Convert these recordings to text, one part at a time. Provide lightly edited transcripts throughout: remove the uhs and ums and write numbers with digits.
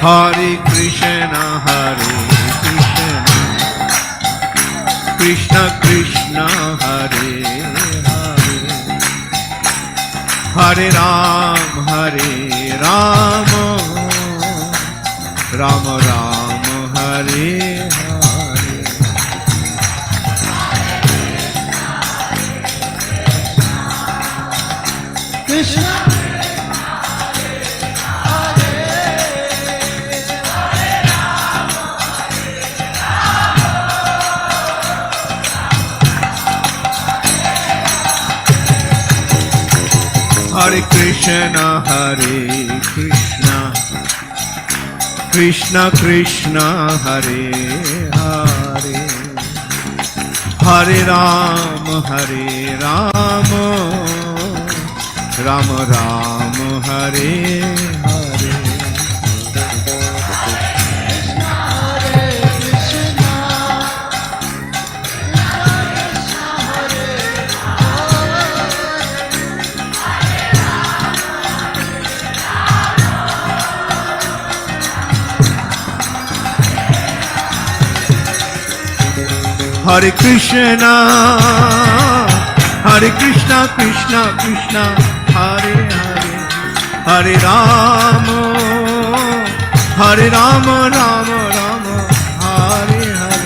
Hare Krishna, Krishna Krishna, Hare Hare, Hare Ram, Ram Ram, Hare Hare. Krishna Hare Krishna, Krishna Krishna, Hare Hare, Hare Ram, Ram Ram, Hare Hare. Hare Krishna, Krishna Krishna, Hare Hare, Hare Ram, Ram Ram, Hare Hare.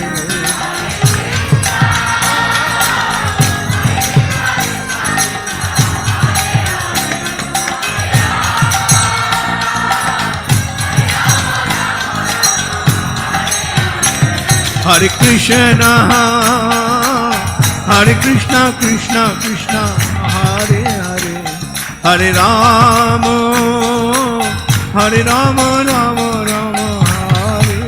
Hare Krishna, Krishna Krishna, Hare Hare, Hare Ram, Ram Ram, Hare Hare.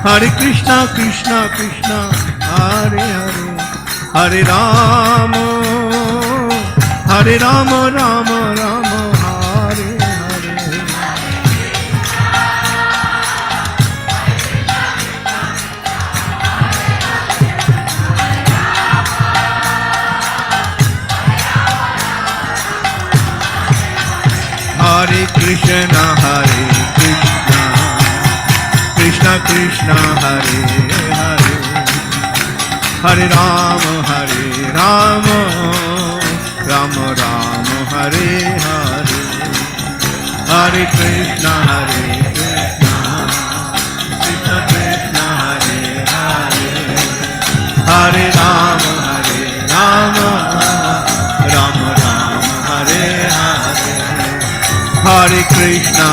Hare Krishna, Krishna Krishna, Hare Hare, Hare Ram, Ram Ram, Hare Hare. Hare Krishna, Krishna Krishna, Hare Hare, Hare Ram, Ram Ram, Hare Hare, Hare Krishna, Krishna Krishna, Hare Hare, Hare Ram, Ram Ram, Hare Hare, Hare Krishna,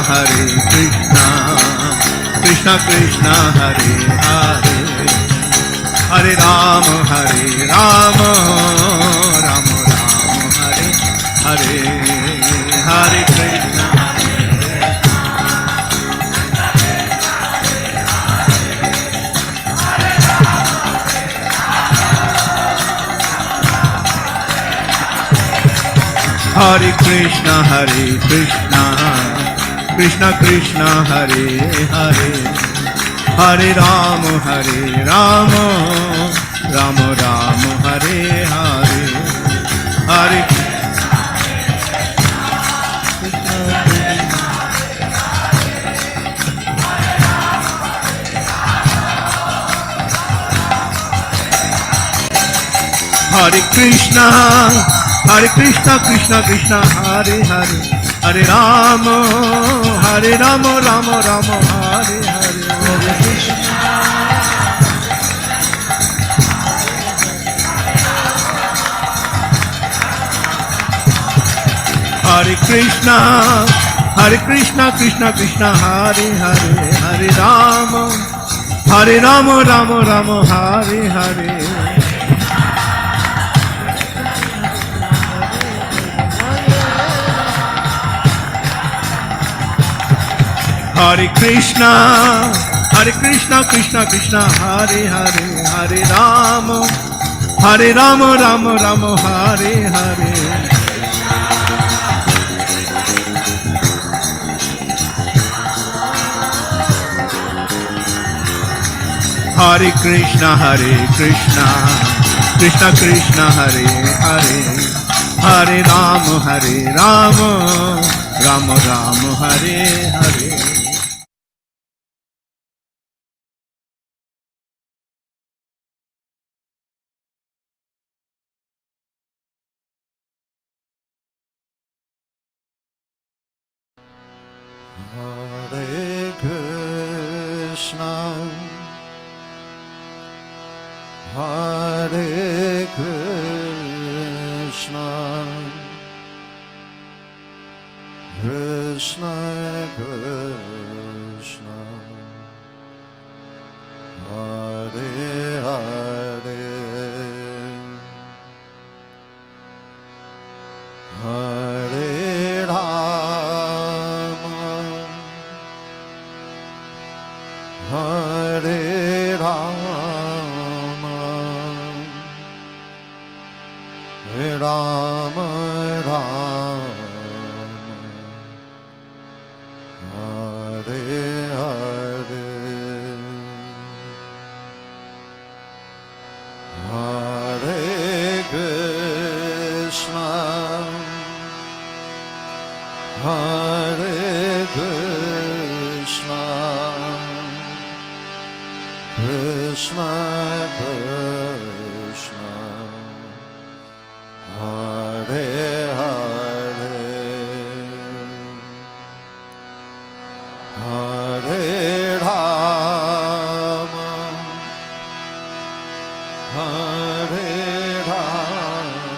Krishna Krishna, Hare Hare, Hare Ram, Ram Ram, Hare Hare, Hare Krishna. Hare Krishna, Krishna Krishna, Hare Hare, Hare Ram, Ram Ram, Hare Hare, Hare Hare Krishna, Krishna Krishna, Hare Hare, Hare Ram, Ram Ram, Hare Hare. Hare Krishna, Krishna Krishna, Hare Hare, Hare Ram, Ram Ram, Hare Hare. Hare Krishna, Krishna Krishna, Hare Hare, Hare Ram, Ram Ram, Hare Hare. Hare Krishna, Krishna Krishna, Hare Hare, Hare Rama, Rama Rama, Hare Hare. Hare Krishna, Hare Krishna, Krishna Krishna, Hare Hare, Hare Rama, Hare Rama, Rama Rama, Hare Hare, Hare Krishna, Hare Krishna, Krishna Krishna, Hare Hare, Hare Rama, Hare Rama,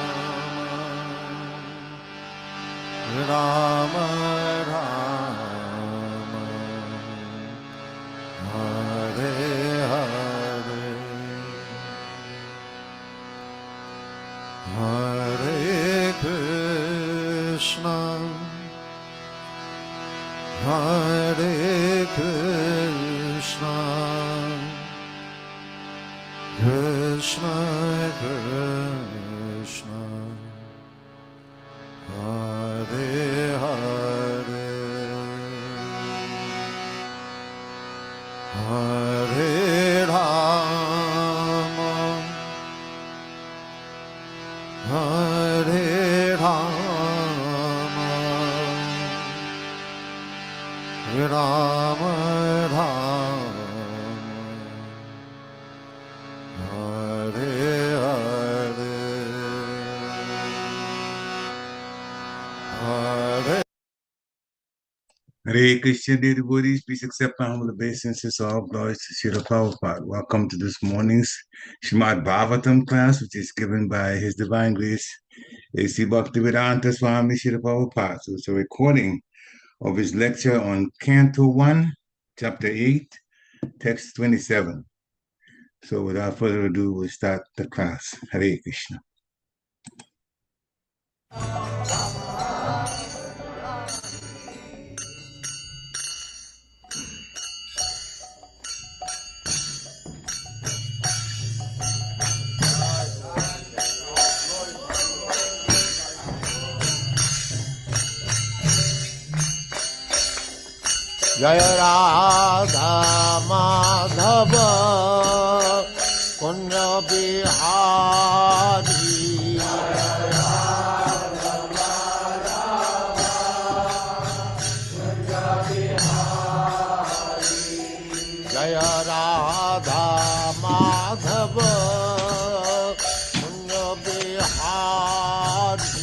Rama Rama, Hare Hare, Hare Krishna, Hare Krishna, Krishna Krishna, Hare Hare, Hare Rama, Hare Rama, Rama Rama, Hare Hare, Hare. Hare Krishna, dear devotees, please accept my humble obeisances. All glories to Srila Prabhupada. Welcome to this morning's Srimad Bhagavatam class, which is given by His Divine Grace, A.C. Bhaktivedanta Swami Srila Prabhupada. So it's a recording of his lecture on Canto 1, Chapter 8, Text 27. So without further ado, we'll start the class. Hare Krishna. Jaya Radha Madhava Kunja Bihari, Jaya Radha Madhava Kunja Bihari, Jaya Radha Madhava Kunja Bihari,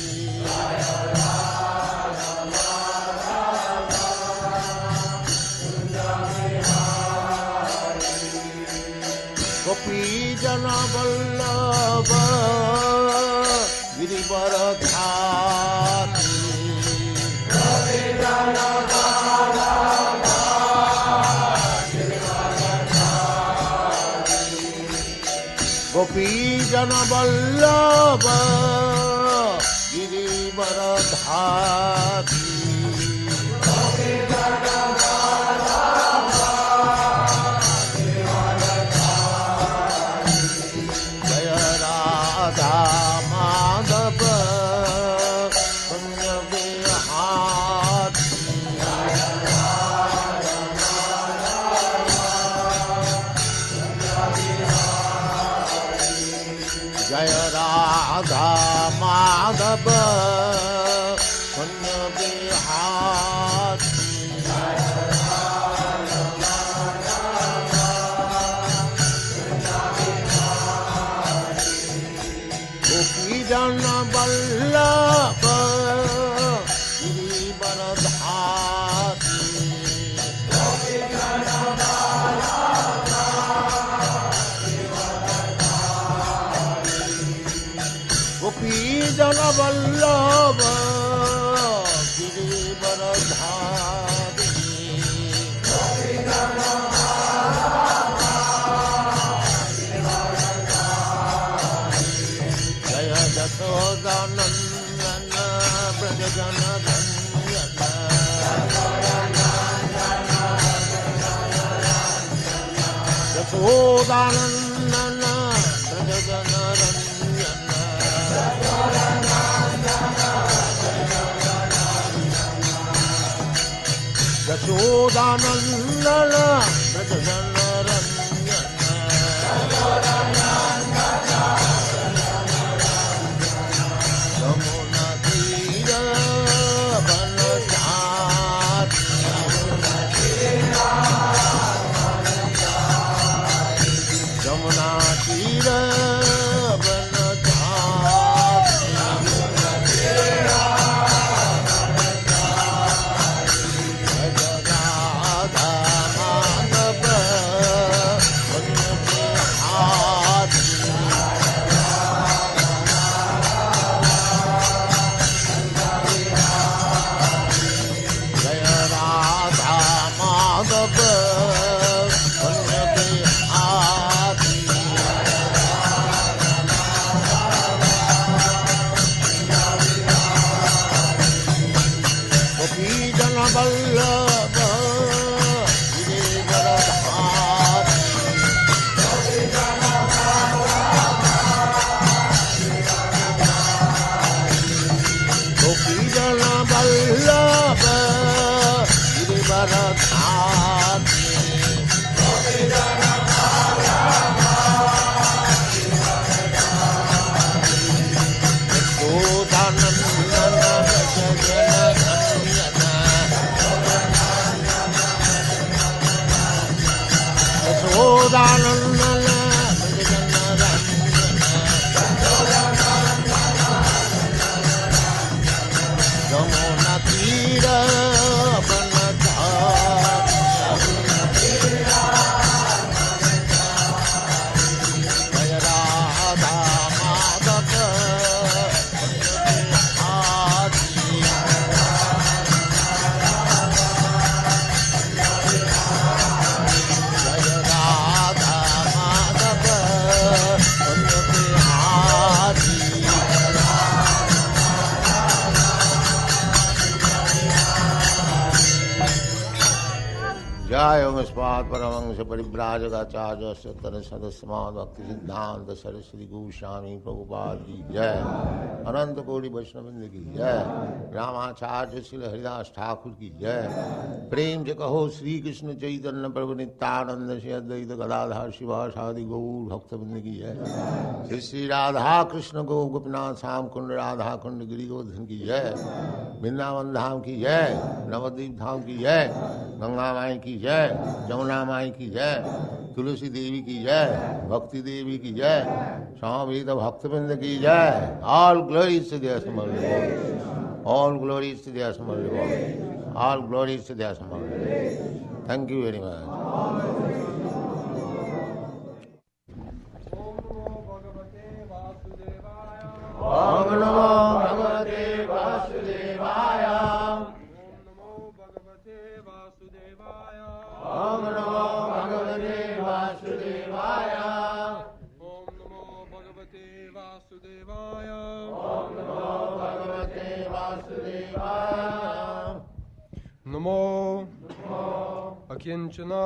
Gopi Jana Vallabha Girivaradhari, Gopi Jana Vallabha Girivaradhari, Gopi Jana Vallabha Girivaradhari, Gopi Jana Madhava Punya Vihari, Jaya Radha Madhava Punya Vihari, Yashodanandana Brajajanaranyana Yashodanandana Yamuna Tira Banachat Yamuna Tira Banachat Radha Madhava Vanyahat Jaya Radha Madhava Vanyahat Gopi Jana Vallabha Giridharadhat Gopi Jana Vallabha Giridharadhat Yashodanandana Brajajanaranyana Yashodanandana Brajajanaranyana Yamuna Tira Banachat Jaya Radha Madhava Vanyahat Jaya Radha Madhava Vanyahat Jai Om Spat Paramangsa Paribrajagacharya Sattara Sadasmad Bhakti Siddhanta Saraswati Goswami Prabhupada Ki Jai Ananta Kodi Vaishnavrinda Ki Jai Ramacharya Srila Haridas Thakur Ki Jai Prem Se Kaho Sri Krishna Chaitanya Prabhu Nityananda Shri Advaita Gadadhar Shivasadi Gaur Bhaktavrinda Ki Jai Shri Shri Radha Krishna Go Gopinath Sam Kund Radha Kund Giri Govardhan Ki Jai Vrindavan Dham Ki Jai Navadvip Dham Ki Jai Ganga Mai Ki Jai Jamuna Mai Ki Jai Tulsi Devi Ki Jai Bhakti Devi Ki Jai Swamaveda Bhaktivinoda Ki Jai. All glories to the Assembled Lord. All glories to the Assembled Lord. All glories to the Assembled Lord. Thank you very much. Om Namo Bhagavate Vasudevaya. Om Namo Bhagavate Vasudevaya. Om Namo Bhagavate Vasudevaya. Om Namo Bhagavate Vasudevaya. Namo Akinchana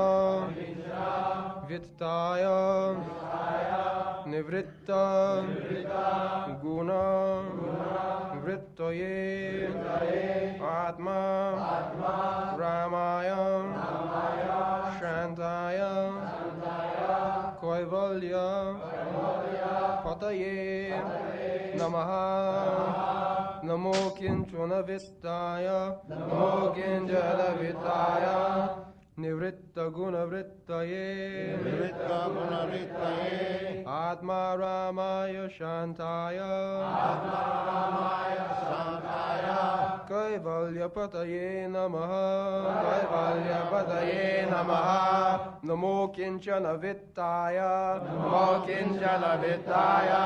Vittaya Nivritta Guna Vrittaye Atma Ramaya Shantaya Kaivalya Pataye Namaha Namo Kinchana Vittaya Namo Kinjala Vittaya Nivritta Guna Vrittaye Nivritta Guna Vrittaye Atma Ramaya Shantaya Atma Ramaya Shantaya Kaivalya Pataye Namaha Kaivalya Pataye Namaha Namo Kinchana Vittaya Namo Kinchana Vittaya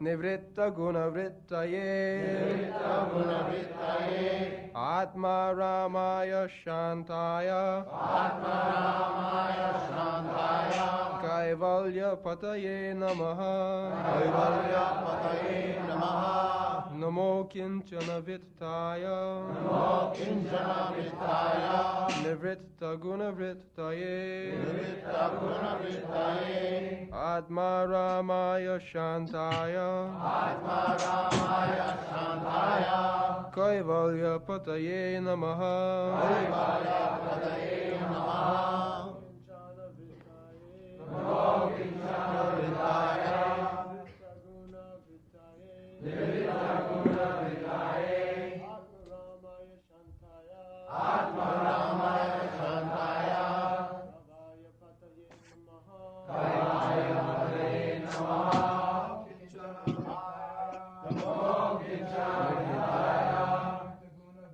Nivritta Guna Vrittaye Nivritta Guna Vrittaye Atma Ramaya Shantaya Atma Ramaya Shantaya Kaivalya Pataye Namaha Kaivalya Pataye Namaha Namo Kinchana Vittaya. Namo Kinchana Vittaya. Nivritta Guna Vrittaye. Nivritta Guna Vrittaye. Atma Ramaya Shantaya. Atma Ramaya Shantaya. Kaivalya Pataye Namaha. Kaivalya Pataye Namaha. Namo Kinchana Vittaya. Nivritta Guna Vrittaye. Atma Ramaya Shantaya. Kaivalya Pataye Namaha. Namo Kinchana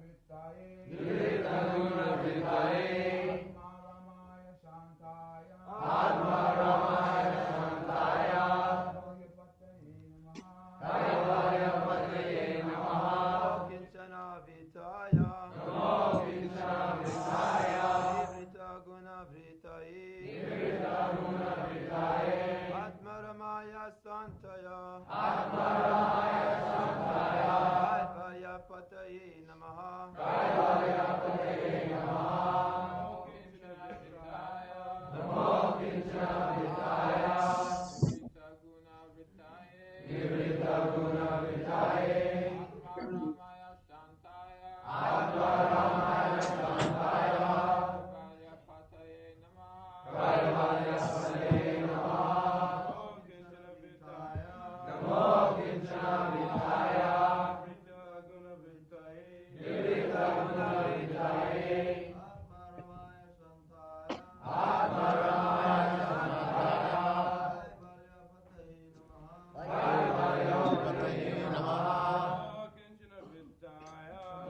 Vittaya. Nivritta Guna Vrittaye. Atma Ramaya Shantaya. Kaivalya Pataye Namaha. Kinchana Vittaya. Namo Kinchana Vittaya. Nivritta Guna Vrittaye. Nivritta Guna Vrittaye. Atma Ramaya Shantaya. Atma Ramaya Shantaya. Kaivalya Pataye Namaha. Kaivalya Pataye Namaha. Namo Kinchana Vittaya. Nivritta Guna Vrittaye. Atma Ramaya Shantaya. Kaivalya Pataye Namaha. Namo Kinchana Vittaya. Nivritta Guna Vrittaye. Atma Ramaya Shantaya. Kaivalya Pataye Namaha.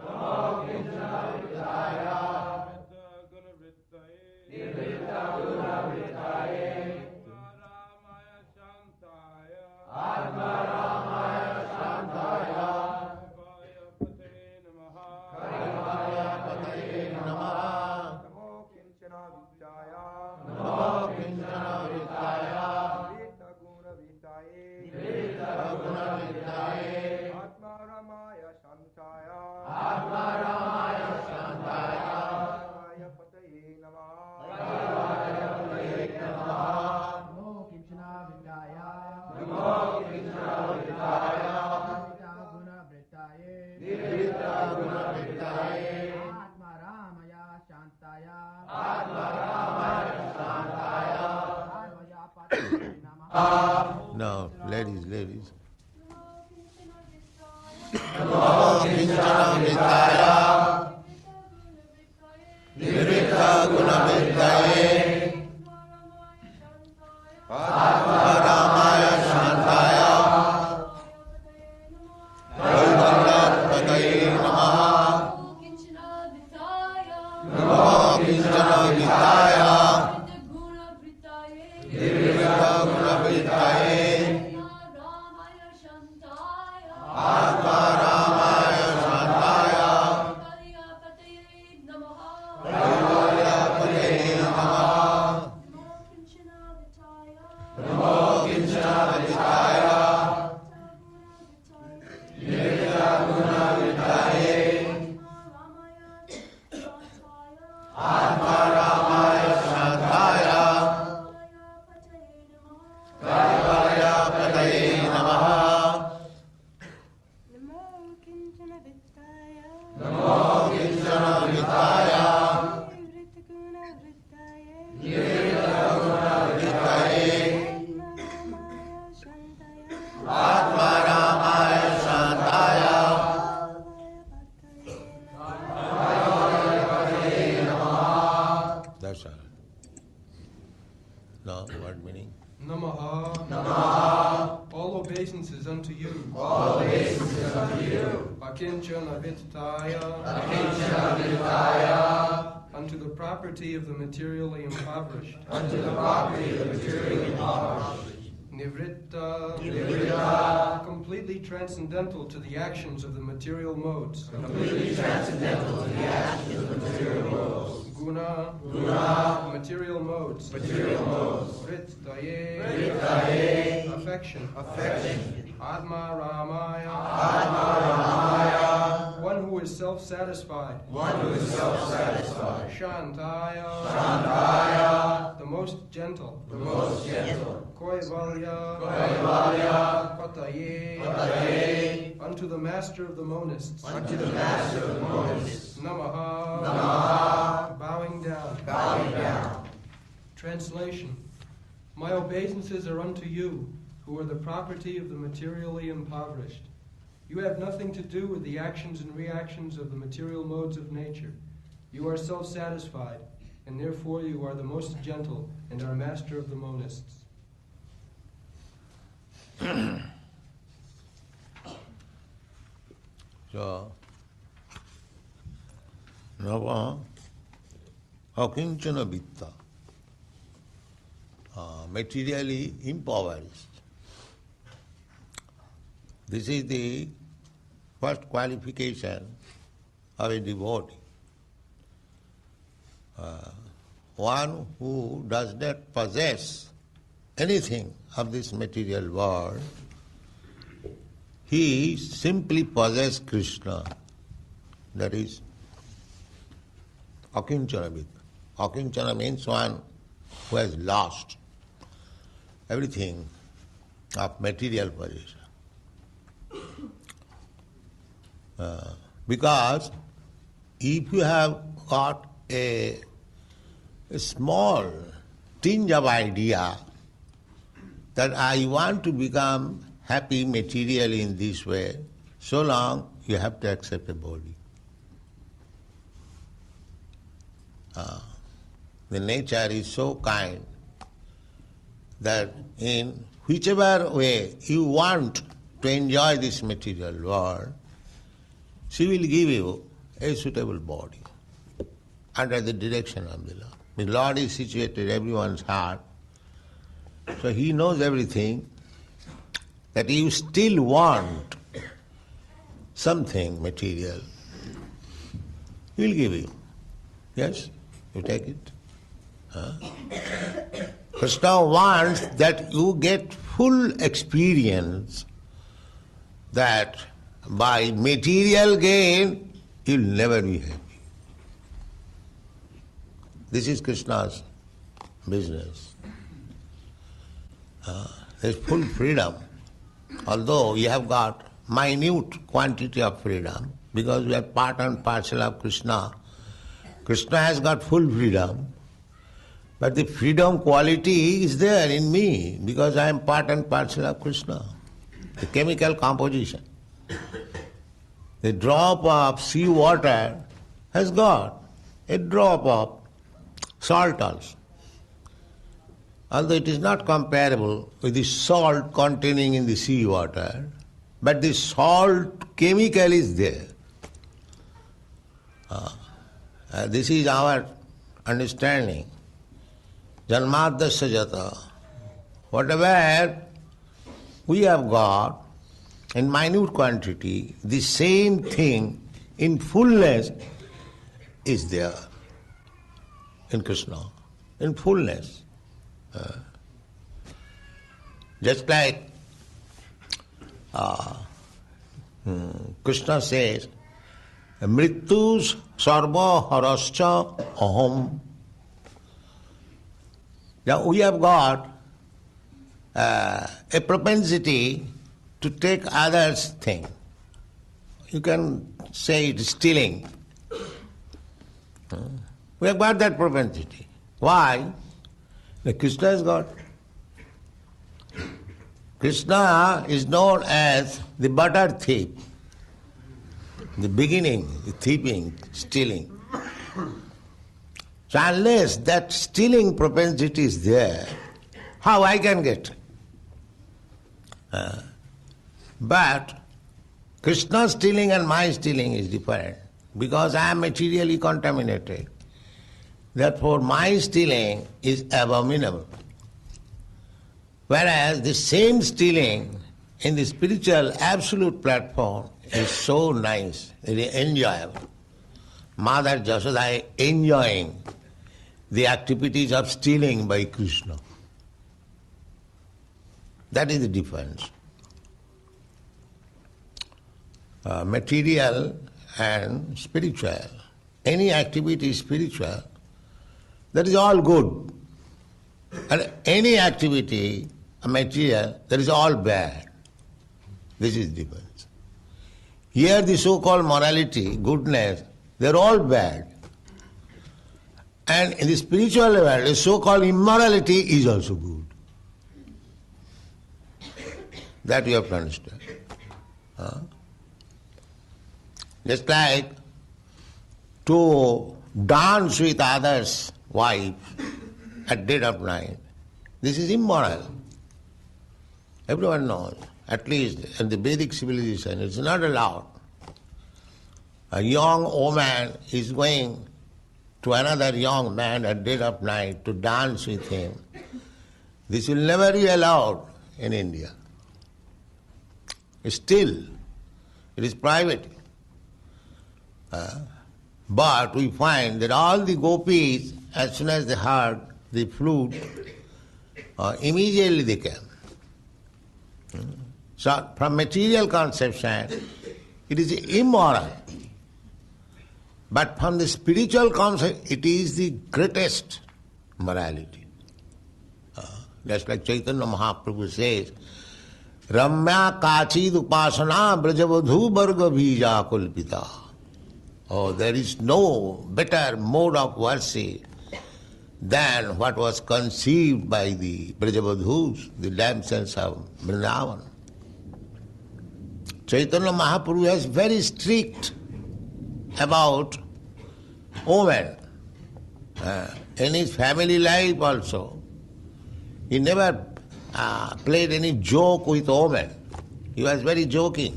Namo Kinchana Vittaya. Nivritta Guna Vrittaye. Atma Ramaya Shantaya. Kaivalya Pataye Namaha. Namo Kinchana Vittaya. Namo Kinchana Vittaya. Nivritta Guna Vrittaye. Nivritta Guna Vrittaye. Atma Ramaya Shantaya. Atma Ramaya Shantaya. Kaivalya Pataye Namaha. Kaivalya Pataye Namaha. Namo Kinchana Vittaya. Namo Kinchana Vittaya. Nivritta Guna Vrittaye. Nivritta Guna Vrittaye. Atma Ramaya Shantaya. Atma Ramaya Shantaya. Kaivalya Pataye Namaha. Now, ladies. Namo Kinchana Vittaya. Nivritta Guna Vrittaye. Atma Ramaya Shantaya. Kaivalya Pataye Namaha. Namo Kinchana Vittaya. Nivritta Guna Vrittaye. Atma Ramaya Shantaya. Kaivalya Pataye Namaha. Namo Kinchana Vittaya. Nivritta Guna Vrittaye. Atma Ramaya Shantaya. Kaivalya Pataye Namaha. Namo Kinchana Vittaya. Namo Kinchana Vittaya. Nivritta Guna Vrittaye. Nivritta Guna Vrittaye. Atma Ramaya Shantaya. Kaivalya Pataye Namaha. That's all. Now, what meaning? Namaha. Namaha. All obeisances unto you. All obeisances unto you. Akinchana Vittaya. Akinchana Vittaya. Unto the property of the materially impoverished. Unto the property of the materially impoverished. Nivritta. Nivritta. Completely transcendental to the actions of the material modes. Completely transcendental to the actions of the material modes. Guna. Guna. Material modes. Material modes. Vrittaye. Vrittaye. Affection. Affection. Atma Ramaya. One who is self-satisfied. Shantaya. The most gentle. Koivalya. Pataye. Unto the master of the monists. Namaha. Bowing down. Translation. My obeisances are unto you, who are the property of the materially impoverished. You have nothing to do with the actions and reactions of the material modes of nature. You are self-satisfied, and therefore you are the most gentle and are master of the monists. So, Nava Akinchana Vitta, materially impoverished. This is the first qualification of a devotee. One who does not possess anything of this material world, he simply possesses Krishna. That is Akinchana Vitta. Akinchana means one who has lost everything of material possession. Because if you have got a small tinge of idea that I want to become happy materially in this way, so long you have to accept a body. The nature is so kind that in whichever way you want to enjoy this material world, she will give you a suitable body under the direction of the Lord. The Lord is situated in everyone's heart, so He knows everything, that you still want something material, He will give you. Yes, you take it. Krishna wants that you get full experience that by material gain you'll never be happy. This is Krishna's business. There's full freedom. Although you have got minute quantity of freedom, because we are part and parcel of Krishna, Krishna has got full freedom, but the freedom quality is there in me because I am part and parcel of Krishna. The chemical composition. The drop of sea water has got a drop of salt also. Although it is not comparable with the salt containing in the sea water, but the salt chemical is there. This is our understanding. Janmadasya jata. Whatever we have got in minute quantity, the same thing in fullness is there in Krishna, in fullness. Just like Krishna says, Mrityus sarva harascha aham. Now we have got a propensity to take others' thing. You can say it is stealing. We have got that propensity. Why? The Krishna has got. Krishna is known as the butter thief, the beginning, the thieving, stealing. So unless that stealing propensity is there, how I can get? But Krishna's stealing and my stealing is different, because I am materially contaminated. Therefore my stealing is abominable. Whereas the same stealing in the spiritual absolute platform is so nice, very enjoyable. Mother Jashoda enjoying the activities of stealing by Krishna. That is the difference. material and spiritual. Any activity is spiritual, that is all good. And any activity, material, that is all bad. This is difference. Here the so-called morality, goodness, they are all bad. And in the spiritual level, the so-called immorality is also good. That you have to understand. Just like to dance with others' wife at dead of night, this is immoral. Everyone knows, at least in the Vedic civilization, it's not allowed. A young woman is going to another young man at dead of night to dance with him. This will never be allowed in India. Still, it is private. But we find that all the gopis, as soon as they heard the flute, immediately they came. So, from material conception, it is immoral. But from the spiritual concept, it is the greatest morality. Just like Chaitanya Mahaprabhu says, Ramya Kachid Upasana Brajavadhu Varga Bija Kulpita. Oh, there is no better mode of worship than what was conceived by the Brajavadhus, the damsels of Vrindavan. Chaitanya Mahaprabhu is very strict about women. In his family life also, he never played any joke with women. He was very joking.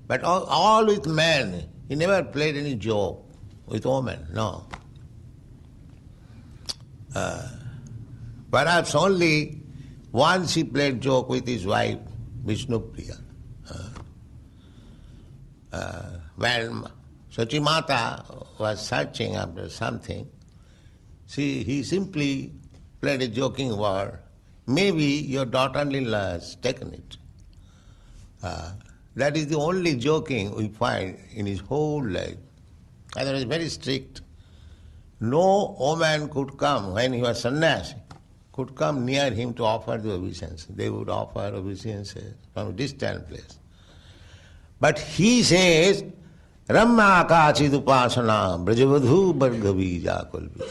But all with men, he never played any joke with women, no. Perhaps only once he played joke with his wife, Vishnupriya. When Sachimata was searching after something, he simply played a joking word. Maybe your daughter-in-law has taken it. That is the only joking we find in his whole life. Otherwise, very strict. No woman could come, when he was sannyasi, could come near him to offer the obeisance. They would offer obeisances from a distant place. But he says, Ramya Kachid Upasana Brajavadhu Vargavija Kulpi.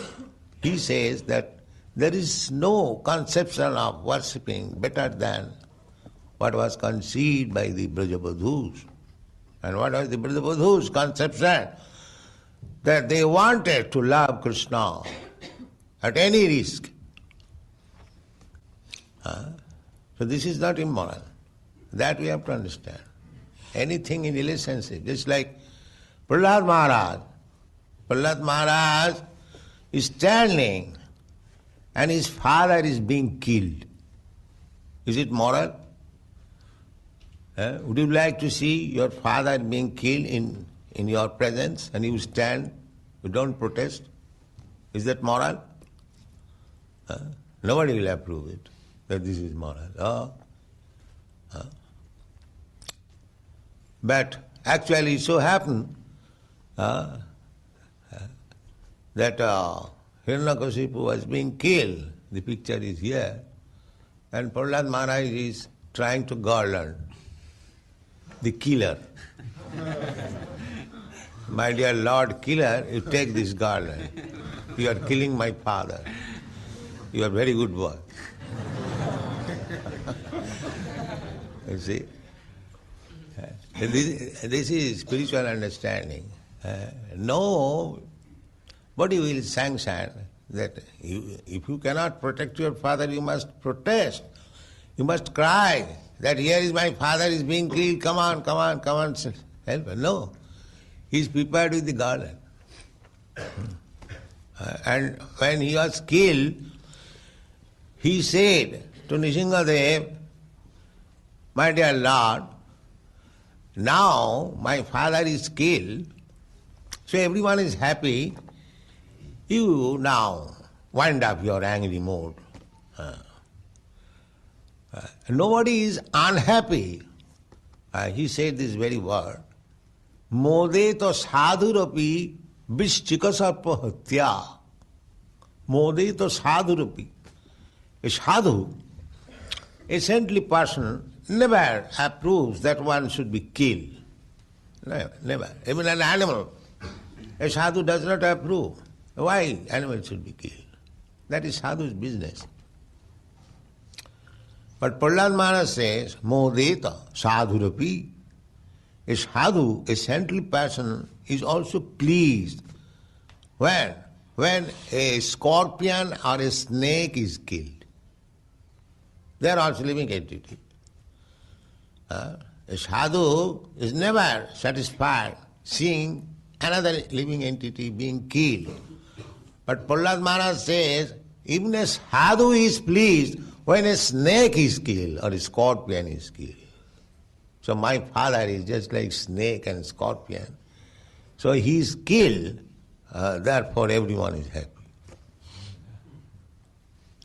He says that there is no conception of worshipping better than what was conceived by the Brajavadhus. And what was the Brajavadhus' conception? That they wanted to love Krishna at any risk. So this is not immoral. That we have to understand. Anything in relationship, just like Prahlad Maharaj. Prahlad Maharaj is standing and his father is being killed. Is it moral? Would you like to see your father being killed in your presence and you stand, you don't protest? Is that moral? Nobody will approve it, that this is moral. But actually it so happened that Hiranyakashipu was being killed. The picture is here. And Prahlad Maharaj is trying to garland the killer. My dear Lord Killer, you take this garland. You are killing my father. You are very good boy. You see? This is spiritual understanding. Nobody will sanction that if you cannot protect your father, you must protest. You must cry that here is my father is being killed, come on, help him. No. He is prepared with the garland. And when he was killed, he said to Nrsimhadev, my dear Lord, now my father is killed, so everyone is happy. You now wind up your angry mood. Nobody is unhappy he said this very word, Modeto sadhurapi vischikasarpa hatya. Modeto sadhurapi. A sadhu, a saintly person, never approves that one should be killed. Never, never. Even an animal, a sadhu does not approve. Why animals should be killed? That is sadhu's business. But Prahlad Maharaj says, Modeta sadhurapi. A sadhu, a saintly person, is also pleased when a scorpion or a snake is killed. They are also living entity. A sadhu is never satisfied seeing another living entity being killed. But Prahlad Maharaj says, even a sadhu is pleased when a snake is killed or a scorpion is killed. So my father is just like snake and scorpion. So he is killed, therefore everyone is happy.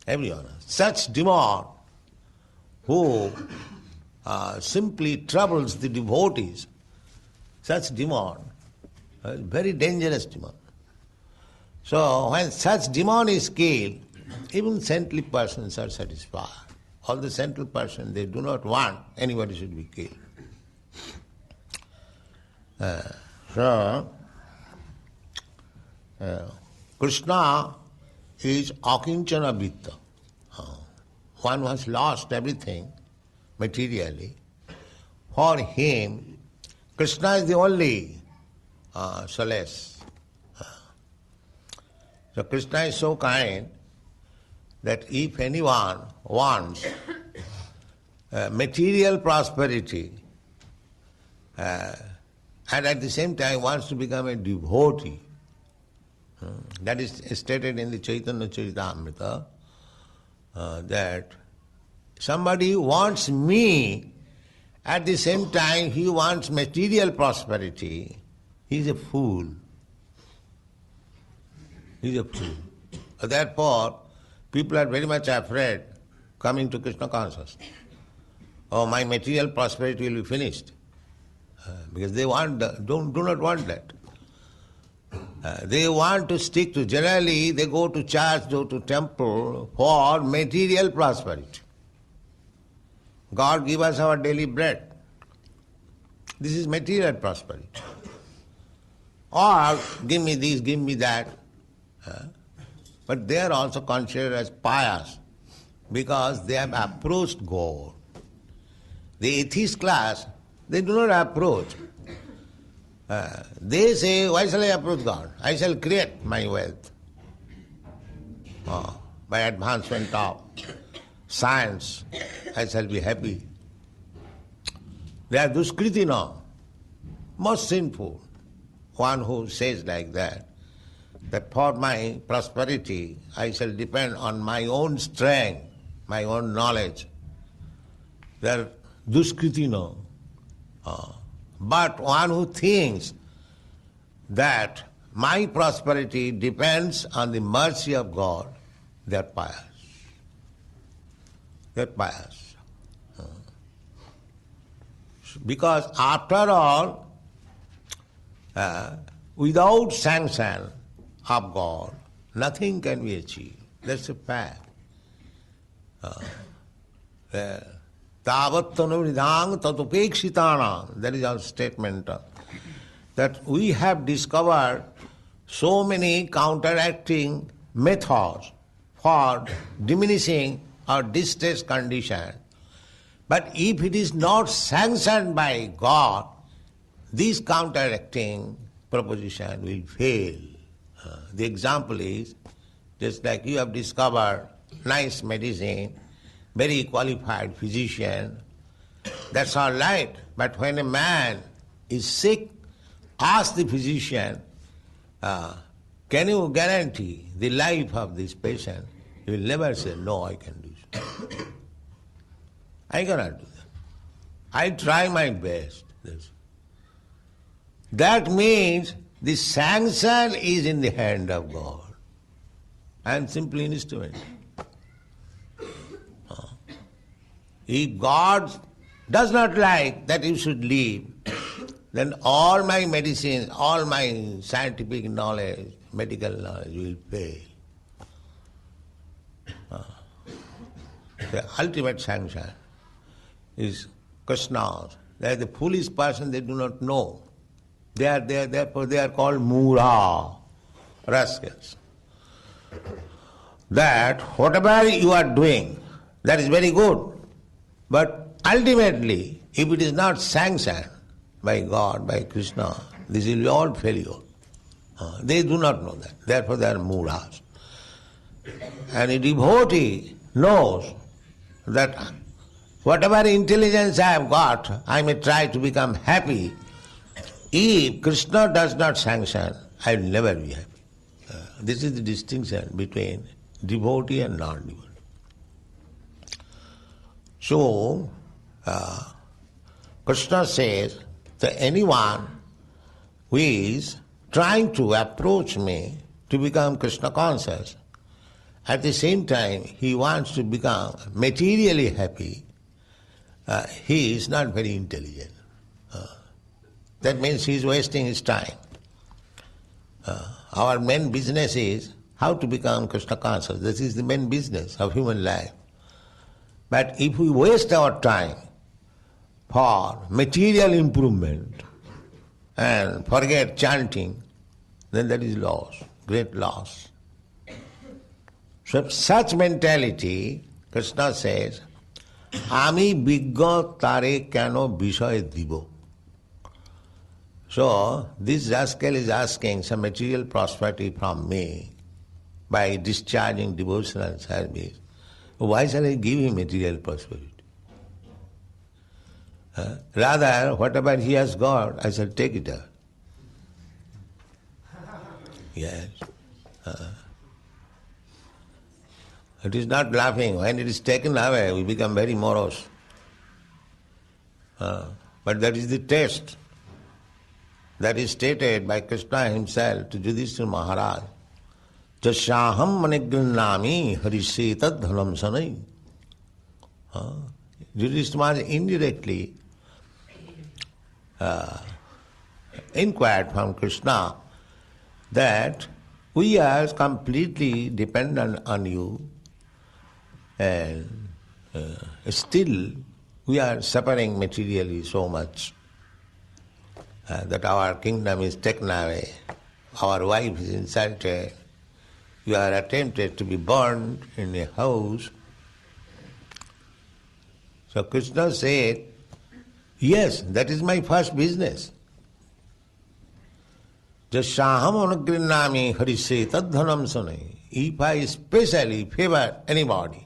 Everyone. Such demon who simply troubles the devotees, such demon, very dangerous demon. So when such demon is killed, even saintly persons are satisfied. All the saintly persons, they do not want anybody should be killed. Krishna is akinchana vitta. One who has lost everything materially. For him, Krishna is the only solace. So Krishna is so kind that if anyone wants material prosperity and at the same time wants to become a devotee, that is stated in the Chaitanya Charitamrita, that somebody wants me, at the same time he wants material prosperity, he is a fool. He is a fool. Therefore, people are very much afraid coming to Krishna consciousness. Oh, my material prosperity will be finished. Because they do not want that. They want to stick to, generally they go to church, go to temple for material prosperity. God give us our daily bread. This is material prosperity. Or give me this, give me that. But they are also considered as pious because they have approached God. The atheist class, they do not approach. They say, why shall I approach God? I shall create my wealth. By advancement of science, I shall be happy. They are duskritina, most sinful. One who says like that for my prosperity, I shall depend on my own strength, my own knowledge. They are duskritina. But one who thinks that my prosperity depends on the mercy of God, they are pious. They are pious. Because after all, without sanction of God, nothing can be achieved. That's a fact. Tavattanam tatupekshitanam. That is our statement. That we have discovered so many counteracting methods for diminishing our distressed condition. But if it is not sanctioned by God, this counteracting proposition will fail. The example is, just like you have discovered nice medicine, very qualified physician, that's all right. But when a man is sick, ask the physician, can you guarantee the life of this patient? He will never say, no, I can do so. I cannot do that. I try my best. That means the sanction is in the hand of God. I am simply an instrument. If God does not like that you should live, then all my medicines, all my scientific knowledge, medical knowledge will fail. The ultimate sanction is Krishna's. They are the foolish person, they do not know. Therefore they are called Mura, rascals. That whatever you are doing, that is very good. But ultimately, if it is not sanctioned by God, by Krishna, this will be all failure. They do not know that. Therefore they are Muras. And a devotee knows that whatever intelligence I have got, I may try to become happy. If Krishna does not sanction, I will never be happy. This is the distinction between devotee and non-devotee. So, Krishna says that anyone who is trying to approach me to become Krishna conscious, at the same time he wants to become materially happy, he is not very intelligent. That means he is wasting his time. Our main business is how to become Krishna conscious. This is the main business of human life. But if we waste our time for material improvement and forget chanting, then that is loss, great loss. So such mentality, Krishna says, Ami bigga tare kano bishay dibo. So this rascal is asking some material prosperity from me by discharging devotional service. Why shall I give him material prosperity? Rather, whatever he has got, I shall take it out. Yes. It is not laughing. When it is taken away, we become very morose. But that is the test. That is stated by Krishna himself to Yudhishthira Maharaj. Jasyaham manigrannami harisetad dhanam sanai. Yudhishthira Maharaj indirectly inquired from Krishna that we are completely dependent on you and still we are suffering materially so much that our kingdom is taken away, our wife is insulted, you are attempted to be burned in a house. So Krishna said, yes, that is my first business. Jasyaham anugrinami harise tad dhanam sanai. If I especially favor anybody,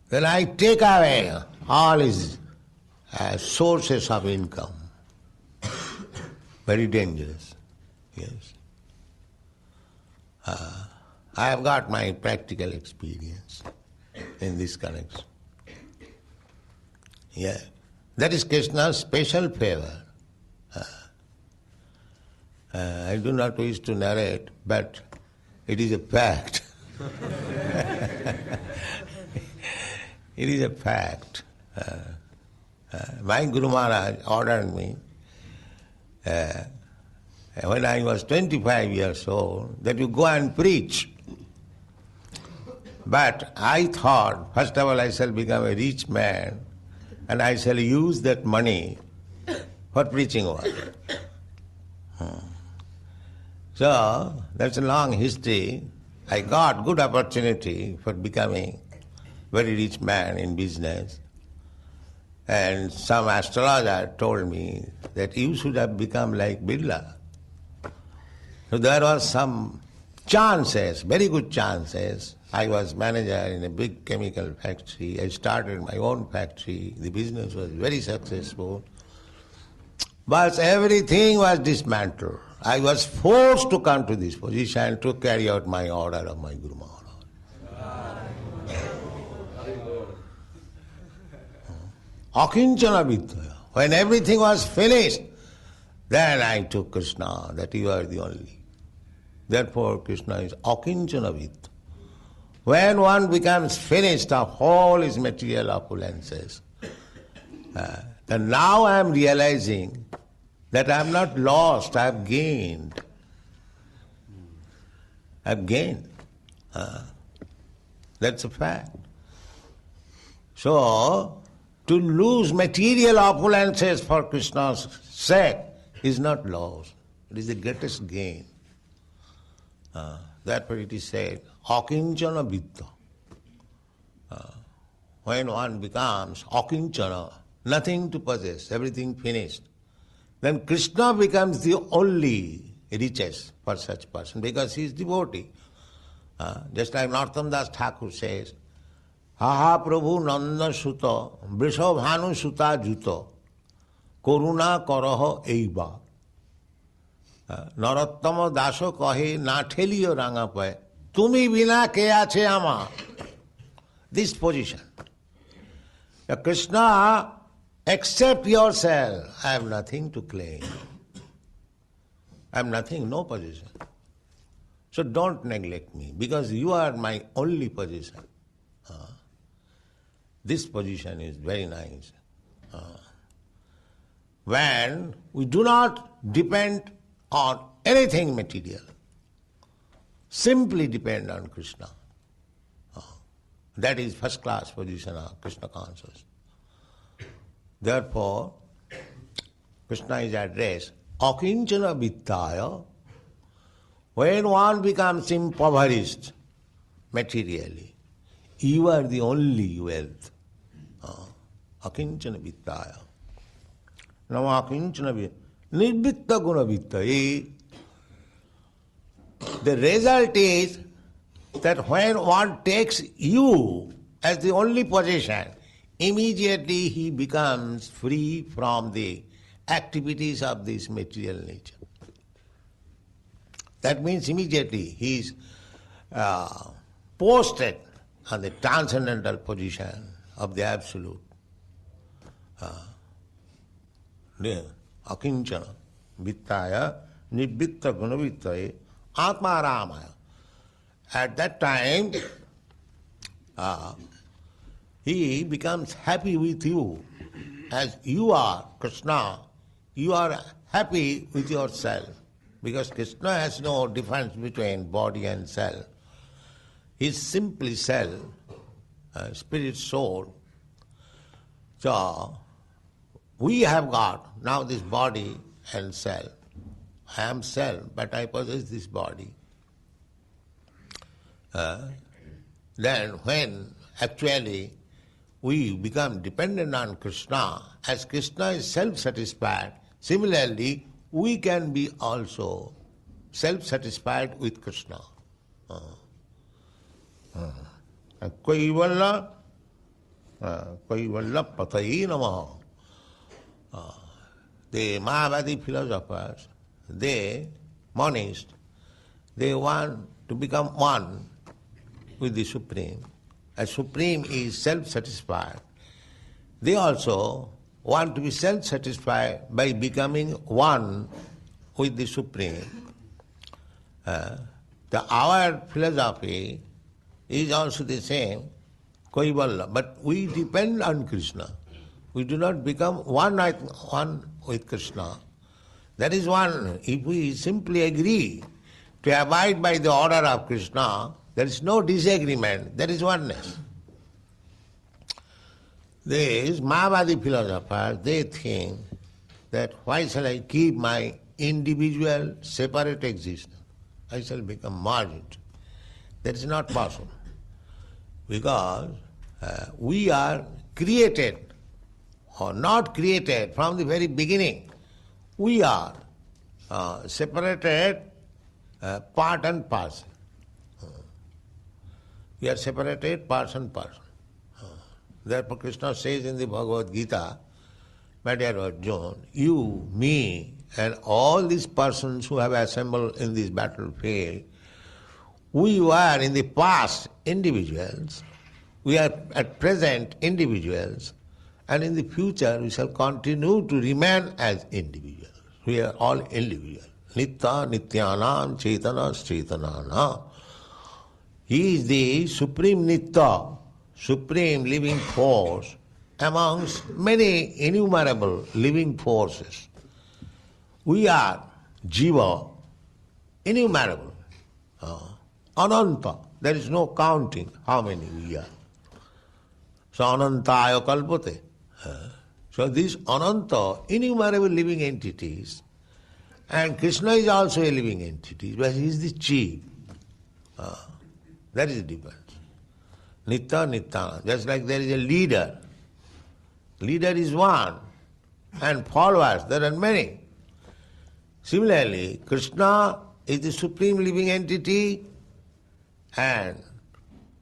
then I take away all his sources of income. Very dangerous, yes. I have got my practical experience in this connection. Yeah, that is Krishna's special favor. I do not wish to narrate, but it is a fact. It is a fact. My Guru Maharaj ordered me, when I was 25 years old, that you go and preach. But I thought, first of all, I shall become a rich man and I shall use that money for preaching work. So, that's a long history. I got good opportunity for becoming very rich man in business. And some astrologer told me that you should have become like Birla. So there was some chances, very good chances. I was manager in a big chemical factory. I started my own factory. The business was very successful. But everything was dismantled. I was forced to come to this position to carry out my order of my Guru Maharaj. Akinchana Vidyaya. When everything was finished, then I took Krishna, that you are the only. Therefore Krishna is Akinchana Vidyaya. When one becomes finished of all his material opulences, then now I am realizing that I am not lost, I have gained. I have gained. That's a fact. So, to lose material opulences for Krishna's sake is not loss. It is the greatest gain. Therefore it is said, akinchana vitta. When one becomes akinchana, nothing to possess, everything finished, then Krishna becomes the only richest for such person because he is devotee. Just like Narottam Das Thakur says, ha Prabhu Nanda Suta, Vrishabhanu Suta Juta, Koruna Karaha Eiba. Narottama Daso kahe na ঠেলিও রাঙা পায় তুমি বিনা কে আছে আমার. This position. Krishna, accept yourself. I have nothing to claim. I have nothing, no position. So don't neglect me because you are my only position. This position is very nice. When we do not depend on anything material, simply depend on Krishna. That is first class position of Krishna consciousness. Therefore, Krishna is addressed, akinchana vittaya. When one becomes impoverished materially, you are the only wealth. Akinchana vittaya. Now akinchana vittaya. Nirvitta guna vittaye. The result is that when one takes you as the only possession, immediately he becomes free from the activities of this material nature. That means immediately he is posted on the transcendental position of the Absolute. Akinchana vittaya nirvitta gunavittaye atma ramaya. At that time, he becomes happy with you. As you are, Krishna, you are happy with yourself. Because Krishna has no difference between body and self. He is simply self, spirit, soul. So, we have got now this body and self. I am self, but I possess this body. Then when actually we become dependent on Krishna, as Krishna is self-satisfied, similarly we can be also self-satisfied with Krishna. Kaivalla patayi namaha. The Mayavadi philosophers, they, monists, they want to become one with the Supreme. As Supreme is self-satisfied, they also want to be self-satisfied by becoming one with the Supreme. Our philosophy is also the same, Kaivalla, but we depend on Krishna. We do not become one with Krishna. That is one. If we simply agree to abide by the order of Krishna, there is no disagreement, there is oneness. These Mayavadi philosophers, they think that why shall I keep my individual separate existence? I shall become merged. That is not possible. Because we are created or not created from the very beginning. We are separated part and parcel. We are separated parts and parcel. Therefore Krishna says in the Bhagavad Gita, my dear Arjuna, you, me, and all these persons who have assembled in this battlefield, we were in the past individuals, we are at present individuals, and in the future we shall continue to remain as individuals. We are all individuals. Nitya nityanam chetana chetanana. He is the supreme Nitya, supreme living force amongst many innumerable living forces. We are Jiva, innumerable, Ananta. There is no counting how many we are. So Anantaya Kalpate. So these Ananta, innumerable living entities, and Krishna is also a living entity, but he is the chief. That is the difference. Nitya, Nityananda. Just like there is a leader. Leader is one, and followers, there are many. Similarly, Krishna is the supreme living entity, and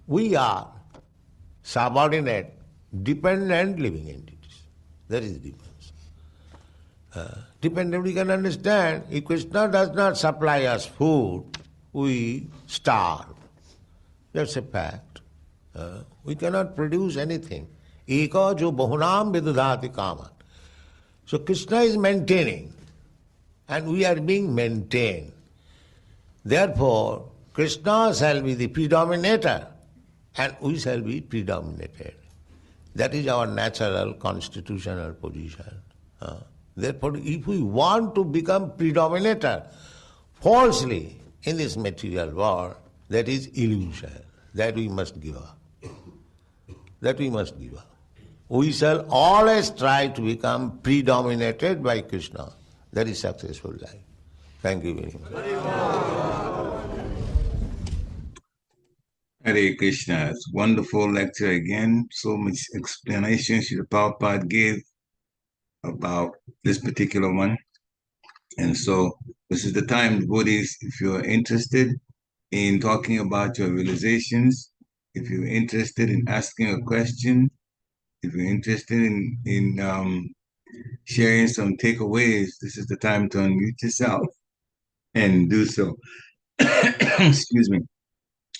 we are subordinate, dependent living entities. That is the difference. Dependent we can understand. If Krishna does not supply us food, we starve. That's a fact. We cannot produce anything. Eka jo bahunam vidudhati kaman. So Krishna is maintaining, and we are being maintained. Therefore, Krishna shall be the predominator, and we shall be predominated. That is our natural constitutional position. Therefore, if we want to become predominator falsely in this material world, that is illusion. That we must give up. That we must give up. We shall always try to become predominated by Krishna. That is successful life. Thank you very much. Hare Krishna. It's a wonderful lecture again. So much explanation Srila Prabhupada gave about this particular one. And so this is the time, devotees, if you're interested in talking about your realizations, if you're interested in asking a question, if you're interested in sharing some takeaways, this is the time to unmute yourself and do so. Excuse me.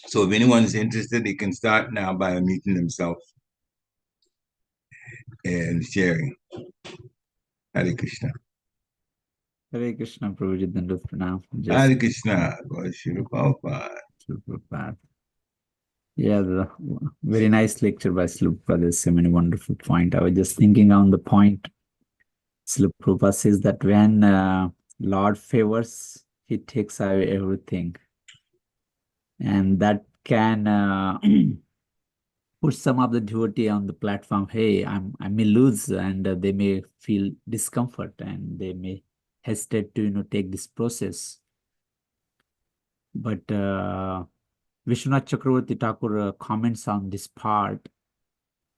So if anyone is interested, they can start now by unmuting themselves and sharing. Hare Krishna. Hare Krishna, Prabhuji, Dandavat Pranam. Hare Krishna. God Srila Prabhupada. Prabhupada. Yeah, the very nice lecture by Srila Prabhupada. There's so many wonderful points. I was just thinking on the point. Srila Prabhupada says that when Lord favors, he takes away everything. And that can put some of the devotee on the platform. Hey, I may lose, and they may feel discomfort, and they may hesitate to take this process. But Vishwanath Chakravarti Thakur comments on this part,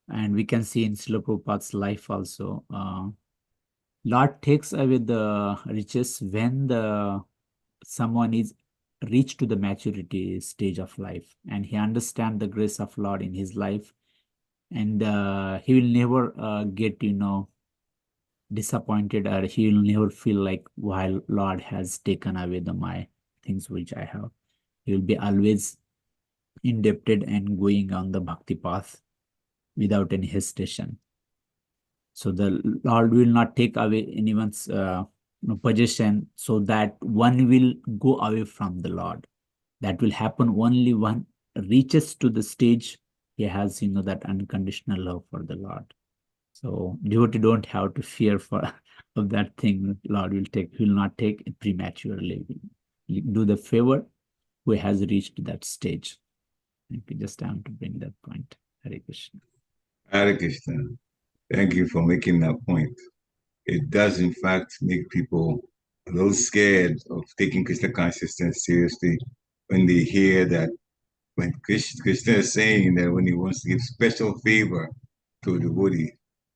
and we can see in Srila Prabhupada's life also. Lord takes away the riches when someone is reached to the maturity stage of life, and he understands the grace of Lord in his life, and he will never get disappointed, or he will never feel like why Lord has taken away my things which I have. He will be always indebted and going on the bhakti path without any hesitation. So the Lord will not take away anyone's possession, so that one will go away from the Lord. That will happen only one reaches to the stage he has that unconditional love for the Lord. So devotee don't have to fear of that thing. Lord will not take it prematurely. Do the favor who has reached that stage. I just have to bring that point. Hare Krishna. Hare Krishna. Thank you for making that point. It does, in fact, make people a little scared of taking Krishna consciousness seriously when they hear that when Krishna is saying that when he wants to give special favor to a devotee,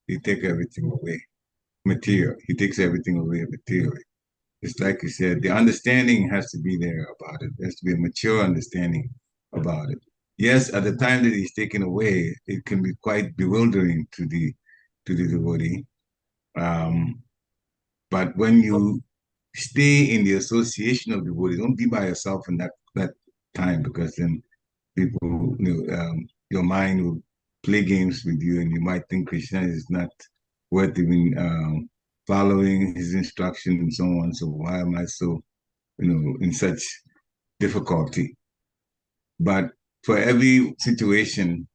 he takes everything away. Material. He takes everything away materially. It's like you said, the understanding has to be there about it. There has to be a mature understanding about it. Yes, at the time that he's taken away, it can be quite bewildering to the devotee. But when you stay in the association of devotees, don't be by yourself in that time, because then people, your mind will play games with you, and you might think Krishna is not worth even following his instruction and so on. So why am I so, in such difficulty? But for every situation,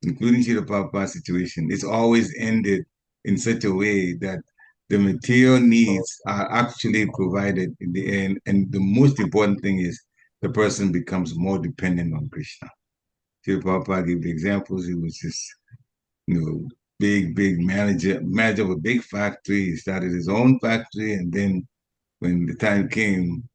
including Srila Prabhupada's situation, it's always ended in such a way that the material needs are actually provided in the end. And the most important thing is the person becomes more dependent on Krishna. Srila Prabhupada gave the examples. He was just, big manager of a big factory. He started his own factory, and then when the time came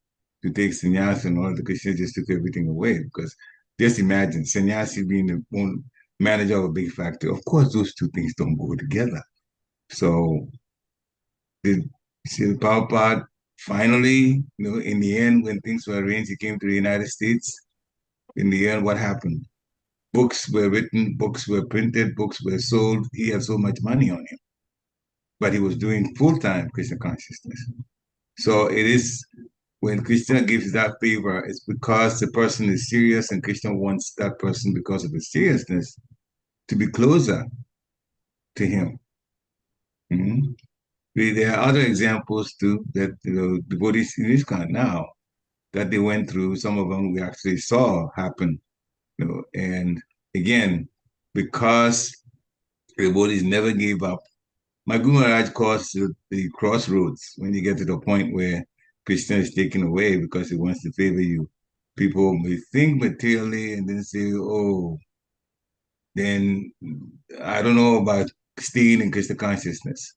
to take sannyas and all, the Krishna just took everything away. Because just imagine sannyasi being the own manager of a big factory. Of course, those two things don't go together. So the Srila Prabhupada finally, in the end, when things were arranged, he came to the United States. In the end, what happened? Books were written, books were printed, books were sold. He had so much money on him, but he was doing full-time Krishna consciousness. So it is when Krishna gives that favor, it's because the person is serious and Krishna wants that person, because of his seriousness, to be closer to him. Mm-hmm. There are other examples too that devotees in ISKCON now that they went through. Some of them we actually saw happen. And again, because the devotees never gave up. My Guru Maharaj calls the crossroads, when you get to the point where Krishna is taken away because he wants to favor you. People may think materially and then say, oh, then I don't know about staying in Krishna consciousness.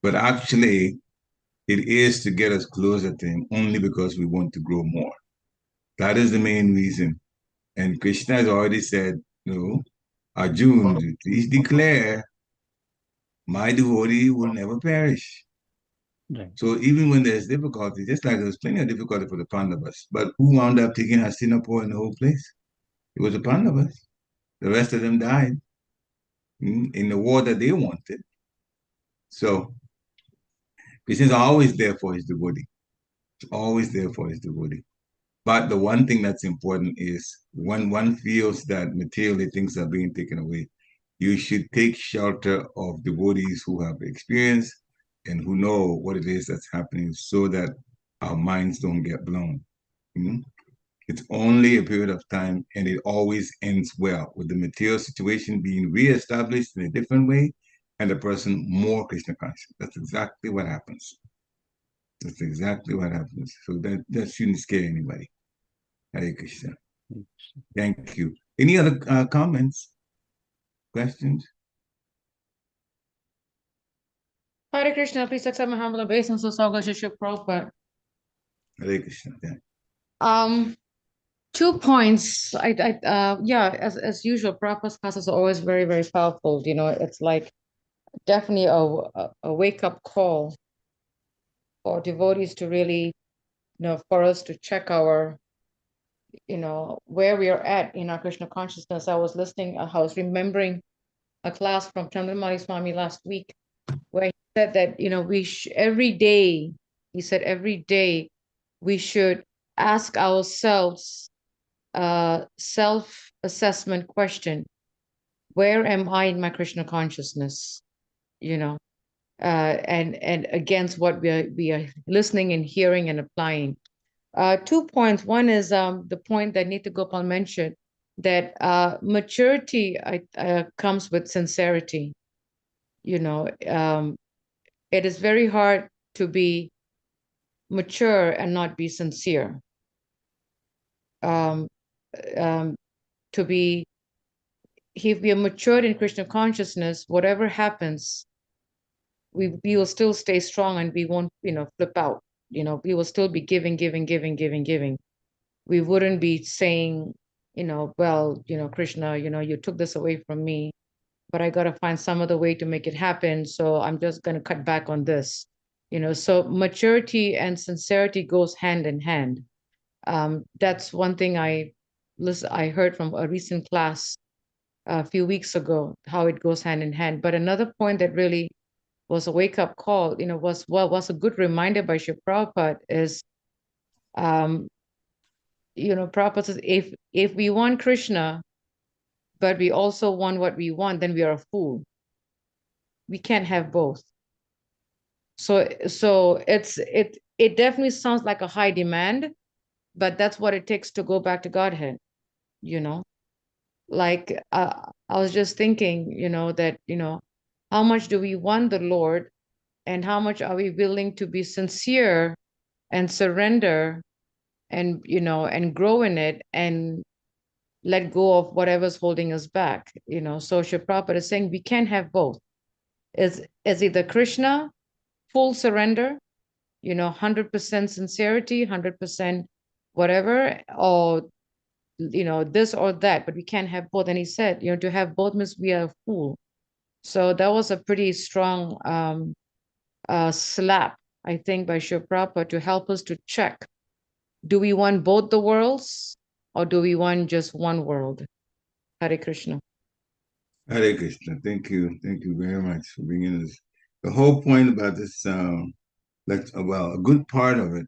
But actually, it is to get us closer to him only because we want to grow more. That is the main reason. And Krishna has already said, Arjuna, please declare, my devotee will never perish. Right. So even when there's difficulty, just like there's plenty of difficulty for the Pandavas, but who wound up taking Hastinapur in the whole place? It was the Pandavas. The rest of them died in the war that they wanted. So Krishna is always there for his devotee. It's always there for his devotee. But the one thing that's important is when one feels that materially things are being taken away, you should take shelter of devotees who have experience and who know what it is that's happening, so that our minds don't get blown. Mm-hmm. It's only a period of time, and it always ends well, with the material situation being reestablished in a different way and the person more Krishna conscious. That's exactly what happens. That's exactly what happens. So that shouldn't scare anybody. Hare Krishna. Thank you. Any other comments, questions? Hare Krishna, please accept my humble obeisance to Sangha Shishya Prabhupada. Hare Krishna. Yeah. 2 points. As usual, Prabhupada's classes are always very, very powerful. It's like definitely a wake-up call for devotees to really, for us to check our, where we are at in our Krishna consciousness. I was remembering a class from Chandramali Swami last week, where he said that, every day we should ask ourselves a self-assessment question. Where am I in my Krishna consciousness? And against what we are listening and hearing and applying. 2 points. One is the point that Nitya Gopal mentioned, that maturity comes with sincerity. It is very hard to be mature and not be sincere. If we are matured in Krishna consciousness, whatever happens, we will still stay strong, and we won't, flip out. We will still be giving. We wouldn't be saying, Krishna, you took this away from me, but I got to find some other way to make it happen. So I'm just going to cut back on this. So maturity and sincerity goes hand in hand. That's one thing I heard from a recent class a few weeks ago, how it goes hand in hand. But another point that really was a wake-up call, was a good reminder by Srila Prabhupada is, Prabhupada says, if we want Krishna, but we also want what we want, then we are a fool. We can't have both. So it definitely sounds like a high demand, but that's what it takes to go back to Godhead. you know. Like I was just thinking, that, how much do we want the Lord, and how much are we willing to be sincere and surrender, and and grow in it, and let go of whatever's holding us back. So Srila Prabhupada is saying we can't have both. Is either Krishna, full surrender, 100% sincerity, 100% whatever, or this or that, but we can't have both. And he said, to have both means we are a fool. So that was a pretty strong slap, I think, by Srila Prabhupada to help us to check. Do we want both the worlds, or do we want just one world? Hare Krishna. Hare Krishna. Thank you. Thank you very much for bringing us. The whole point about this, well, a good part of it,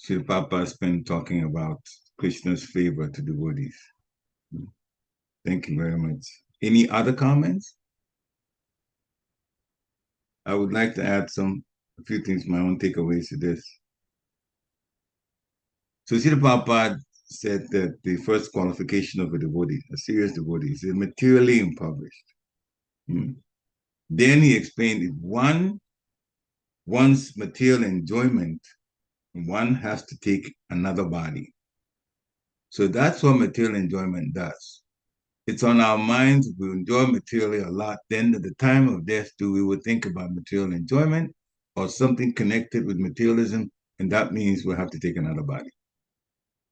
Srila Prabhupada has been talking about Krishna's favor to devotees. Thank you very much. Any other comments? I would like to add a few things, my own takeaways to this. So Srila Prabhupada said that the first qualification of a devotee, a serious devotee, is materially impoverished. Then he explained if one wants material enjoyment, one has to take another body. So that's what material enjoyment does. It's on our minds. If we enjoy materially a lot, then at the time of death, we will think about material enjoyment or something connected with materialism, and that means we'll have to take another body.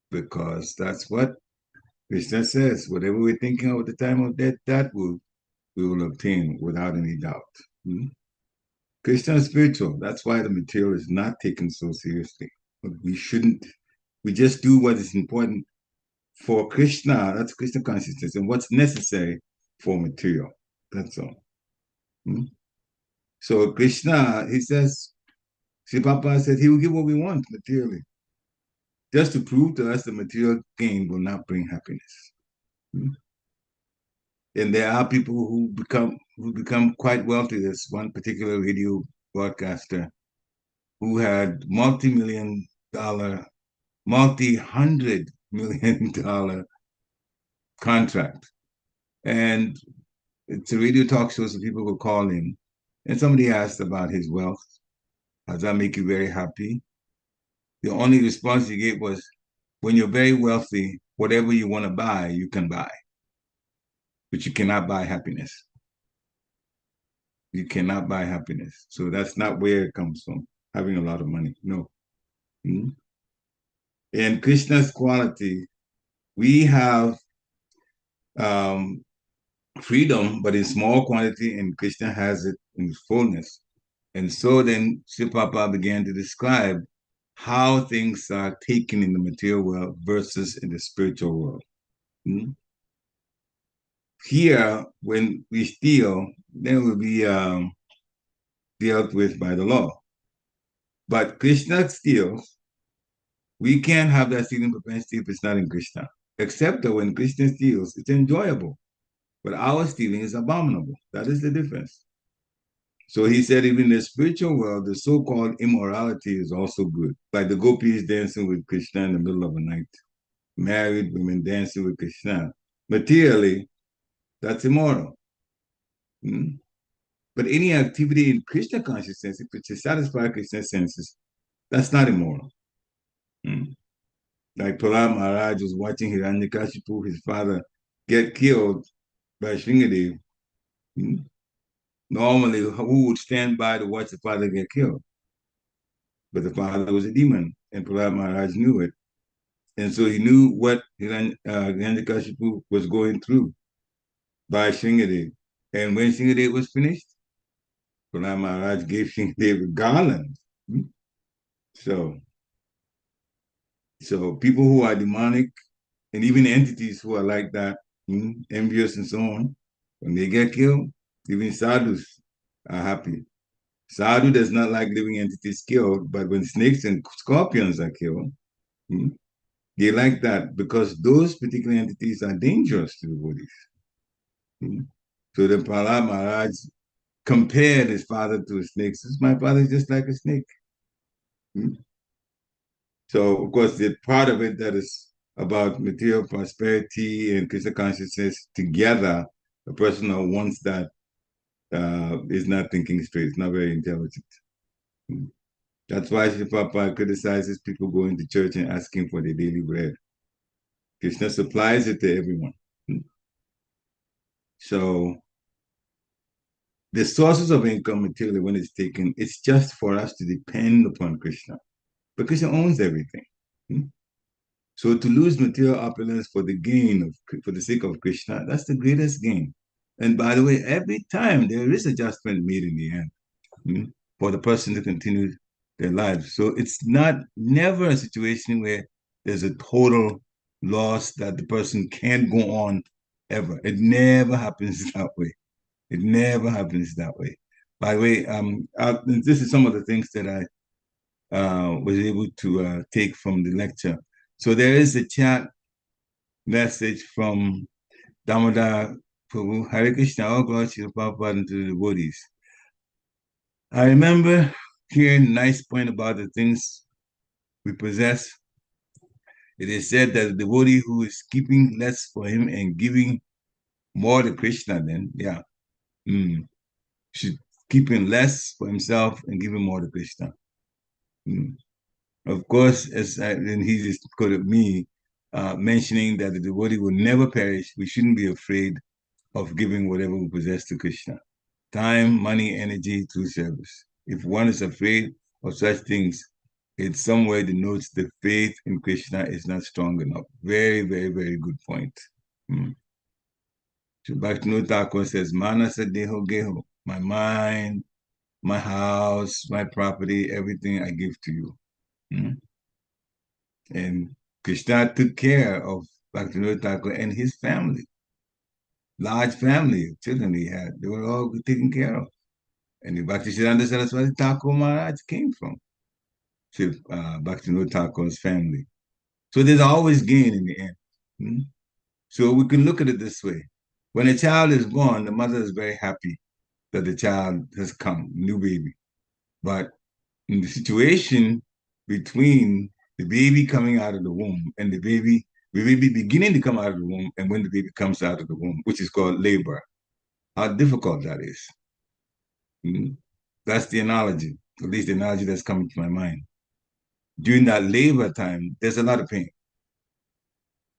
Because that's what Krishna says. Whatever we're thinking of at the time of death, that we will obtain without any doubt. Krishna is spiritual. That's why the material is not taken so seriously. We shouldn't. We just do what is important for Krishna. That's Krishna consciousness, and what's necessary for material. That's all. So Krishna, he says, Sri Prabhupada said he will give what we want materially, just to prove to us that material gain will not bring happiness. And there are people who become quite wealthy. There's one particular radio broadcaster who had multi-hundred-million-dollar contract. And it's a radio talk show, so people will call in. And somebody asked about his wealth. Does that make you very happy? The only response he gave was, when you're very wealthy, whatever you want to buy, you can buy. But you cannot buy happiness. You cannot buy happiness. So that's not where it comes from, having a lot of money. No. In Krishna's quality, we have freedom, but in small quantity, and Krishna has it in fullness. And so then Sri Prabhupada began to describe how things are taken in the material world versus in the spiritual world. Here, when we steal, then we'll be dealt with by the law. But Krishna steals. We can't have that stealing propensity if it's not in Krishna. Except that when Krishna steals, it's enjoyable. But our stealing is abominable. That is the difference. So he said, even in the spiritual world, the so-called immorality is also good. Like the gopis dancing with Krishna in the middle of the night. Married women dancing with Krishna. Materially, that's immoral. But any activity in Krishna consciousness, if it's to satisfy Krishna's senses, that's not immoral. Like Prahlad Maharaj was watching Hiranyakashipu, his father, get killed by Shringadev. Normally, who would stand by to watch the father get killed? But the father was a demon, and Prahlad Maharaj knew it. And so he knew what Hiranyakashipu was going through by Shringadev. And when Shringadev was finished, Prahlad Maharaj gave Shringadev a garland. So people who are demonic, and even entities who are like that, envious and so on, when they get killed, even sadhus are happy. Sadhu does not like living entities killed, but when snakes and scorpions are killed, they like that because those particular entities are dangerous to the bodies. So the Prahlad Maharaj compared his father to a snake. Says, my father is just like a snake. So, of course, the part of it that is about material prosperity and Krishna consciousness together, a person who wants that is not thinking straight, it's not very intelligent. That's why Srila Prabhupada criticizes people going to church and asking for their daily bread. Krishna supplies it to everyone. So the sources of income materially, when it's taken, it's just for us to depend upon Krishna. But Krishna owns everything. So to lose material opulence for the gain of, for the sake of Krishna, that's the greatest gain. And by the way, every time there is adjustment made in the end for the person to continue their lives. So it's never a situation where there's a total loss that the person can't go on ever. It never happens that way. It never happens that way. By the way, this is some of the things that I was able to take from the lecture. So there is a chat message from Damodar Prabhu, Hare Krishna, all glory to the Prabhupada and to the devotees. I remember hearing a nice point about the things we possess. It is said that the devotee who is keeping less for him and giving more to Krishna, then, should keeping less for himself and giving more to Krishna. Of course, and he just quoted me mentioning that the devotee will never perish. We shouldn't be afraid of giving whatever we possess to Krishna. Time, money, energy through service. If one is afraid of such things, it somewhere denotes the faith in Krishna is not strong enough. Very, very, very good point. So Bhaktivinoda Thakur says, Manasa Deho Geho, my mind, my house, my property, everything I give to you. And Krishna took care of Bhaktivinoda Thakur and his family. Large family of children he had. They were all taken care of. And the Bhaktisiddhanta Saraswati Thakur Maharaj came from Bhaktivinoda Thakur's family. So there's always gain in the end. So we can look at it this way. When a child is born, the mother is very happy that the child has come, new baby. But in the situation between the baby coming out of the womb and the baby beginning to come out of the womb and when the baby comes out of the womb, which is called labor, how difficult that is. That's the analogy, at least the analogy that's coming to my mind. During that labor time, there's a lot of pain.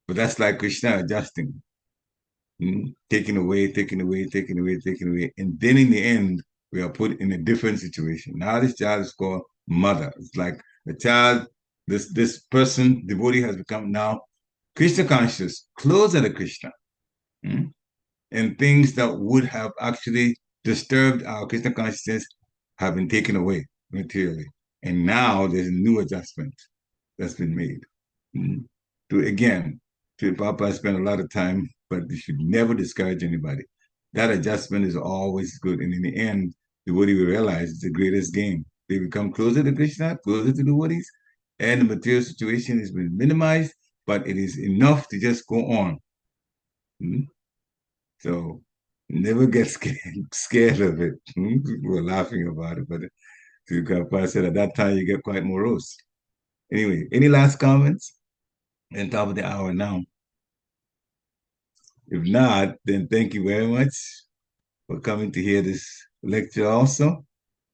But that's like Krishna adjusting, taking away. And then in the end, we are put in a different situation. Now this child is called mother. It's like a child, this person, devotee has become now Krishna conscious, closer to Krishna. And things that would have actually disturbed our Krishna consciousness have been taken away materially. And now there's a new adjustment that's been made. Prabhupada spent a lot of time, but you should never discourage anybody. That adjustment is always good. And in the end, devotee will realize it's the greatest gain. They become closer to Krishna, closer to devotees, and the material situation has been minimized, but it is enough to just go on. So never get scared of it. People were laughing about it, but Prabhupada said at that time you get quite morose. Anyway, any last comments? And top of the hour now. If not, then thank you very much for coming to hear this lecture also.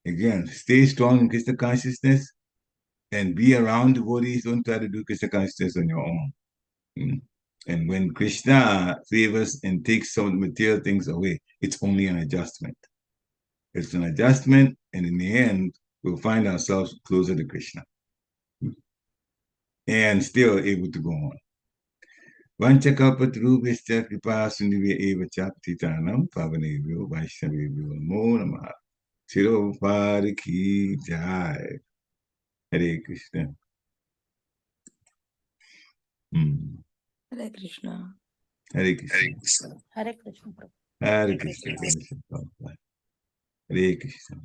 Again, stay strong in Krishna consciousness and be around devotees. Don't try to do Krishna consciousness on your own. And when Krishna favors and takes some material things away, it's only an adjustment. It's an adjustment, and in the end, we'll find ourselves closer to Krishna and still able to go on. Vanchakapatrubhishcha kripa sundivya eva chaptitanam pavanebhyo vaishnavebhyo namo namaha. Prabhupada ki jai. Hare Krishna. Hare Krishna. Hare Krishna. Hare Krishna. Hare Krishna. Hare Krishna.